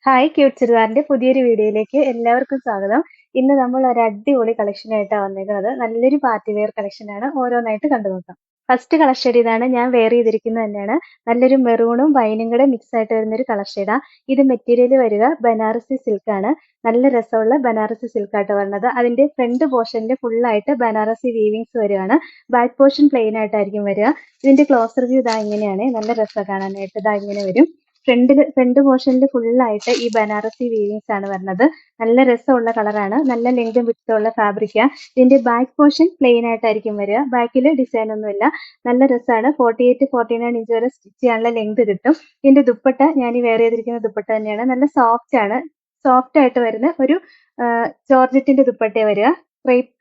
Hi cute ചുരിദാറിന്റെ പുതിയൊരു വീഡിയോയിലേക്ക് എല്ലാവർക്കും സ്വാഗതം. ഇന്ന് നമ്മൾ ഒരു അടിപൊളി കളക്ഷൻ ആയിട്ടാണ് വന്നേക്കുന്നത്. നല്ലൊരു പാർട്ടി വെയർ കളക്ഷൻ ആണ്. ഓരോന്നായിട്ട് കണ്ടു നോക്കാം. ഫസ്റ്റ് കളർ ഷെയ്ഡ് ഇതാണ്. ഞാൻ വെയർ ചെയ്തിരിക്കുന്നത് തന്നെയാണ്. നല്ലൊരു മെറൂണും വൈനും കൂടെ മിക്സ് ആയിട്ട് വരുന്ന ഒരു കളർ ഷെയ്ഡാ. ഇത് മെറ്റീരിയൽ വരിക ബനാറസി സിൽക്ക് ആണ്. നല്ല രസമുള്ള ബനാറസി സിൽക്ക് ആയിട്ട് വരുന്നത്. അതിന്റെ ഫ്രണ്ട് പോർഷനിൽ ഫുൾ ആയിട്ട് ബനാറസി വീവിങ്സ് വരികയാണ്. ബാക്ക് പോർഷൻ പ്ലെയിൻ ആയിട്ടായിരിക്കും വരിക. ഇതിന്റെ ക്ലോസർ വ്യൂ ഇതാ ഇങ്ങനെയാണ്. നല്ല രസം കാണാനായിട്ട് ഇതാ ഇങ്ങനെ വരും. ഫ്രണ്ട് പോർഷനിൽ ഫുള്ളായിട്ട് ഈ ബനാറസി വീവിങ്സ് ആണ് വരുന്നത്. നല്ല രസമുള്ള കളറാണ്. നല്ല ലെങ്തും വിഡ്ത്തും ഉള്ള ഫാബ്രിക്കാ. ഇതിന്റെ ബാക്ക് പോർഷൻ പ്ലെയിൻ ആയിട്ടായിരിക്കും വരിക. ബാക്കിൽ ഡിസൈൻ ഒന്നുമില്ല. നല്ല രസമാണ്. 48-49 ഇഞ്ച് വരെ സ്റ്റിച്ച് ചെയ്യാനുള്ള ലെങ്ത് കിട്ടും. ഇതിന്റെ ദുപ്പട്ട ഞാൻ ഈ വെയർ ചെയ്തിരിക്കുന്ന ദുപ്പട്ട തന്നെയാണ്. നല്ല സോഫ്റ്റ് ആണ്. സോഫ്റ്റ് ആയിട്ട് വരുന്ന ഒരു ജോർജറ്റിന്റെ ദുപ്പട്ടയെ വരിക.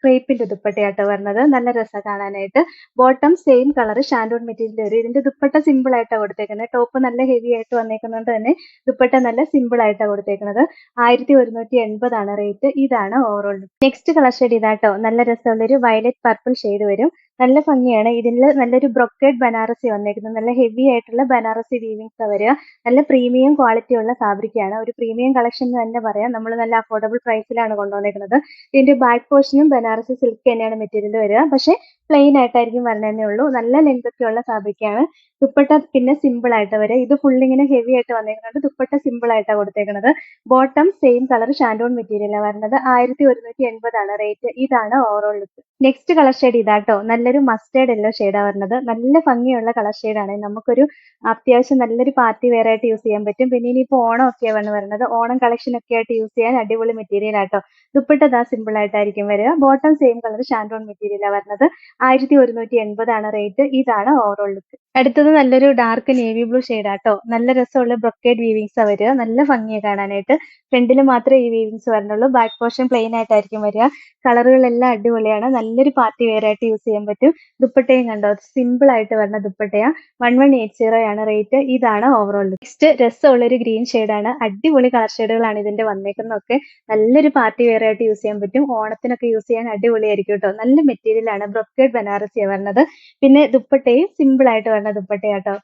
ക്രേപ്പിന്റെ ദുപ്പട്ടയാട്ടോ വരുന്നത്. നല്ല രസം കാണാനായിട്ട്. ബോട്ടം സെയിം കളർ ഷാൻഡോൺ മെറ്റീരിയൽ വരും. ഇതിന്റെ ദുപ്പട്ട സിമ്പിൾ ആയിട്ടാണ് കൊടുത്തേക്കുന്നത്. ടോപ്പ് നല്ല ഹെവി ആയിട്ട് വന്നേക്കുന്നതുകൊണ്ട് തന്നെ ദുപ്പട്ട നല്ല സിമ്പിൾ ആയിട്ടാണ് കൊടുത്തേക്കുന്നത്. 1180 ആണ് റേറ്റ്. ഇതാണ് ഓവറോൾ. നെക്സ്റ്റ് കളർ ഷെയ്ഡ് ഇതാട്ടോ. നല്ല രസമുള്ള ഒരു വയലറ്റ് പർപ്പിൾ ഷെയ്ഡ് വരും. നല്ല ഭംഗിയാണ്. ഇതിൽ നല്ലൊരു ബ്രൊക്കേഡ് ബനാറസി വന്നേക്കുന്നത്. നല്ല ഹെവി ആയിട്ടുള്ള ബനാറസി വീവിങ്സ് വരിക. നല്ല പ്രീമിയം ക്വാളിറ്റി ഉള്ള ഫാബ്രിക്കാണ്. ഒരു പ്രീമിയം കളക്ഷൻ എന്ന് തന്നെ പറയാം. നമ്മൾ നല്ല അഫോർഡബിൾ പ്രൈസിലാണ് കൊണ്ടുവന്നേക്കുന്നത്. ഇതിന്റെ ബാക്ക് പോർഷനും ബനാറസി സിൽക്ക് തന്നെയാണ് മെറ്റീരിയൽ വരിക. പക്ഷെ പ്ലെയിൻ ആയിട്ടായിരിക്കും വരണതേ ഉള്ളൂ. നല്ല ലെങ്ത് ഒക്കെ ഉള്ള ഫാബ്രിക്കാണ്. ദുപ്പട്ട പിന്നെ സിമ്പിൾ ആയിട്ട് വരിക. ഇത് ഫുൾ ഇങ്ങനെ ഹെവി ആയിട്ട് വന്നേക്കുന്നുണ്ട്. ദുപ്പട്ട സിമ്പിൾ ആയിട്ടാണ് കൊടുത്തേക്കുന്നത്. ബോട്ടം സെയിം കളർ ഷാൻഡോൺ മെറ്റീരിയലാണ് വരുന്നത്. 1180 ആണ് റേറ്റ്. ഇതാണ് overall look. Next colour shade ഇതാട്ടോ. നല്ലൊരു മസ്റ്റേർഡ് യെല്ലോ ഷെയ്ഡാണ് വരുന്നത്. നല്ല ഭംഗിയുള്ള കളർ ഷെയ്ഡാണ്. നമുക്കൊരു അത്യാവശ്യം നല്ലൊരു പാർട്ടി വെയർ ആയിട്ട് യൂസ് ചെയ്യാൻ പറ്റും. പിന്നെ ഇനിയിപ്പോൾ ഓണം ഒക്കെയാണ് വരുന്നത്. ഓണം കളക്ഷൻ ഒക്കെ ആയിട്ട് യൂസ് ചെയ്യാൻ അടിപൊളി മെറ്റീരിയൽ ആട്ടോ. ദുപ്പട്ട ദാ സിമ്പിൾ ആയിട്ടായിരിക്കും വരിക. ബോട്ടം സെയിം കളർ ഷാൻഡോൺ മെറ്റീരിയലാണ് വരുന്നത്. 1180 ആണ് റേറ്റ്. ഇതാണ് ഓവറോൾ ലുക്ക്. അടുത്തത് നല്ലൊരു ഡാർക്ക് നേവി ബ്ലൂ ഷെയ്ഡാട്ടോ. നല്ല രസമുള്ള ബ്രൊക്കേഡ് വീവിങ്സ് വരിക. നല്ല ഭംഗിയാണ് കാണാനായിട്ട്. ഫ്രണ്ടിൽ മാത്രമേ ഈ വീവിങ്സ് വരണുള്ളൂ. ബാക്ക് പോർഷൻ പ്ലെയിൻ ആയിട്ടായിരിക്കും വരിക. കളറുകളെല്ലാം അടിപൊളിയാണ്. നല്ലൊരു പാർട്ടി വെയർ ആയിട്ട് യൂസ് ചെയ്യാൻ പറ്റും. ദുപ്പട്ടയും കണ്ടോ സിമ്പിൾ ആയിട്ട് വരുന്ന ദുപ്പട്ടയാ. 1180 ആണ് റേറ്റ്. ഇതാണ് ഓവറോൾ. നെക്സ്റ്റ് രസമുള്ള ഒരു ഗ്രീൻ ഷെയ്ഡാണ്. അടിപൊളി കളർ ഷെയ്ഡുകളാണ് ഇതിന്റെ വന്നേക്കുന്നതൊക്കെ. നല്ലൊരു പാർട്ടി വെയർ ആയിട്ട് യൂസ് ചെയ്യാൻ പറ്റും. ഓണത്തിനൊക്കെ യൂസ് ചെയ്യാൻ അടിപൊളിയായിരിക്കും കേട്ടോ. നല്ല മെറ്റീരിയൽ ആണ്. ബ്രൊക്കേഡ് ബനാറസിയാണ് വരുന്നത്. പിന്നെ ദുപ്പട്ടയും സിമ്പിൾ ആയിട്ട് വരുന്ന ദുപ്പട്ടയാട്ടോ.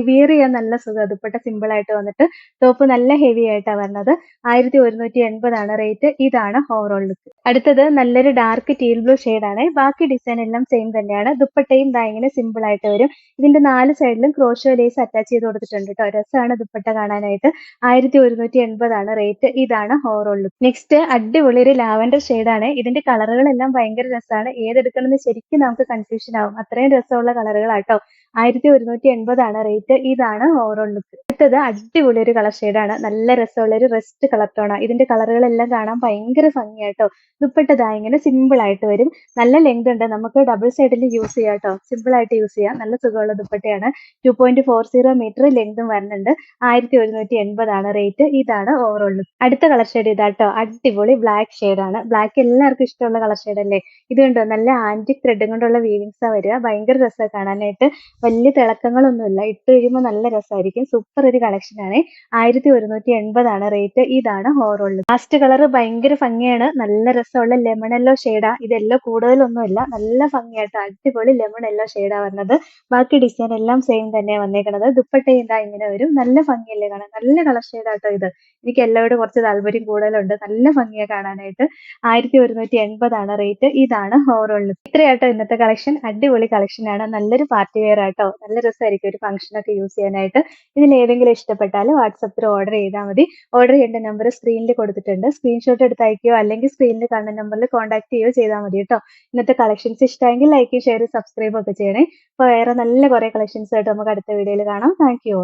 വിയർ ചെയ്യാൻ നല്ല സുഖം. ദുപ്പട്ട സിമ്പിൾ ആയിട്ട് വന്നിട്ട് ടോപ്പ് നല്ല ഹെവി ആയിട്ടാണ് വരുന്നത്. 1180 ആണ് റേറ്റ്. ഇതാണ് ഓവറോൾ ലുക്ക്. അടുത്തത് നല്ലൊരു ഡാർക്ക് ടീൽ ബ്ലൂ ആണ്. ബാക്കി ഡിസൈൻ എല്ലാം സെയിം തന്നെയാണ്. ദുപ്പട്ടയും ദാ ഇങ്ങനെ സിമ്പിൾ ആയിട്ട് വരും. ഇതിന്റെ 4 സൈഡിലും ക്രോഷോ ലേസ് അറ്റാച്ച് ചെയ്ത് കൊടുത്തിട്ടുണ്ട് കേട്ടോ. രസമാണ് ദുപ്പട്ട കാണാനായിട്ട്. 1180 ആണ് റേറ്റ്. ഇതാണ് ഓവറോൾ ലുക്ക്. നെക്സ്റ്റ് അടിപൊളി ഒരു ലാവൻഡർ ആണ്. ഇതിന്റെ കളറുകളെല്ലാം ഭയങ്കര രസമാണ്. ഏതെടുക്കണമെന്ന് ശരിക്കും നമുക്ക് കൺഫ്യൂഷൻ ആവും. അത്രയും രസമുള്ള കളറുകളാട്ടോ. 1180 ആണ് റേറ്റ്. ഇതാണ് ഓവറോൾ ലുക്ക്. അടുത്തത് അടിപൊളി ഒരു കളർ ഷെയ്ഡാണ്. നല്ല രസമുള്ള ഒരു റെസ്റ്റ് കളർ ടോണാണ്. ഇതിന്റെ കളറുകളെല്ലാം കാണാൻ ഭയങ്കര ഭംഗിയാട്ടോ. ദുപ്പട്ട ദാ ഇങ്ങനെ സിമ്പിൾ ആയിട്ട് വരും. നല്ല ലെങ്ത് ഉണ്ട്. നമുക്ക് ഡബിൾ സൈഡിൽ യൂസ് ചെയ്യാം കേട്ടോ. സിമ്പിൾ ആയിട്ട് യൂസ് ചെയ്യാം. നല്ല സുഖമുള്ള ദുപ്പട്ടയാണ്. 2.40 മീറ്റർ ലെങ്തും വരുന്നുണ്ട്. 1180 ആണ് റേറ്റ്. ഇതാണ് ഓവറോൾ ലുക്ക്. അടുത്ത കളർ ഷെയ്ഡ് ഇതാട്ടോ. അടിപൊളി ബ്ലാക്ക് ഷെയ്ഡാണ്. ബ്ലാക്ക് എല്ലാവർക്കും ഇഷ്ടമുള്ള കളർ ഷെയ്ഡ് അല്ലേ. ഇത് കണ്ടോ നല്ല ആന്റിക് ത്രെഡും കൊണ്ടുള്ള വീവിങ്സാ വരിക. ഭയങ്കര രസമാണ് കാണാനായിട്ട്. വലിയ തിളക്കങ്ങളൊന്നുമില്ല. ഇട്ട് കഴിയുമ്പോൾ നല്ല രസമായിരിക്കും. സൂപ്പർ ഒരു കളക്ഷൻ ആണ്. 1180 ആണ് റേറ്റ്. ഇതാണ് ഓവറോൾ ലുക്ക്. ലാസ്റ്റ് കളർ ഭയങ്കര ഭംഗിയാണ്. നല്ല രസമുള്ള ലെമൺ യെല്ലോ ഷെയ്ഡാ. ഇതെല്ലോ കൂടുതലൊന്നുമില്ല. നല്ല ഭംഗിയായിട്ട് അടിപൊളി ലെമൺ യെല്ലോ ഷെയ്ഡാ വരുന്നത്. ബാക്കി ഡിസൈൻ എല്ലാം സെയിം തന്നെയാണ് വന്നേക്കുന്നത്. ദുപ്പട്ടയും ഇതാ ഇങ്ങനെ വരും. നല്ല ഭംഗിയല്ലേ കാണാൻ. നല്ല കളർ ഷെയ്ഡാട്ടോ ഇത്. എനിക്ക് എല്ലാവരോടും കുറച്ച് താല്പര്യം കൂടുതലുണ്ട്. നല്ല ഭംഗിയാണ് കാണാനായിട്ട്. 1180 ആണ് റേറ്റ്. ഇതാണ് ഓവറോൾ ലുക്ക്. ഇത്രയാട്ടോ ഇന്നത്തെ കളക്ഷൻ. അടിപൊളി കളക്ഷൻ ആണ്. നല്ലൊരു പാർട്ടി വെയർ ആട്ടോ. നല്ല രസമായിരിക്കും ഒരു ഫംഗ്ഷൻ ഒക്കെ യൂസ് ചെയ്യാനായിട്ട്. ഇതിൽ ഏതെങ്കിലും ഇഷ്ടപ്പെട്ടാൽ വാട്സപ്പിൽ ഓർഡർ ചെയ്താൽ മതി. ഓർഡർ ചെയ്യേണ്ട നമ്പർ സ്ക്രീനിൽ കൊടുത്തിട്ടുണ്ട്. സ്ക്രീൻഷോട്ട് എടുത്ത് അയക്കുകയോ അല്ലെങ്കിൽ സ്ക്രീനിൽ കാണുന്ന നമ്പറിൽ കോൺടാക്ട് ചെയ്യുകയോ ചെയ്താൽ മതി കേട്ടോ. ഇന്നത്തെ കളക്ഷൻസ് ഇഷ്ടമെങ്കിൽ ലൈക്ക് ഷെയർ സബ്സ്ക്രൈബ് ഒക്കെ ചെയ്യണേ. അപ്പോൾ വേറെ നല്ല കുറെ കളക്ഷൻസ് ആയിട്ട് നമുക്ക് അടുത്ത വീഡിയോയിൽ കാണാം. Thank you.